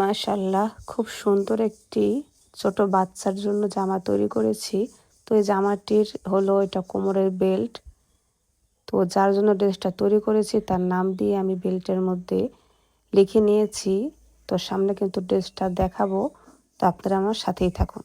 মাশাআল্লাহ, খুব সুন্দর একটি ছোট বাচ্চার জন্য জামা তৈরি করেছি। তো এই জামাটির হলো এটা কোমরের বেল্ট। তো যার জন্য ড্রেসটা তৈরি করেছি তার নাম দিয়ে আমি বেল্টের মধ্যে লিখে নিয়েছি। তো সামনে কিন্তু ড্রেসটা দেখাবো, তো আপনারা আমার সাথেই থাকুন।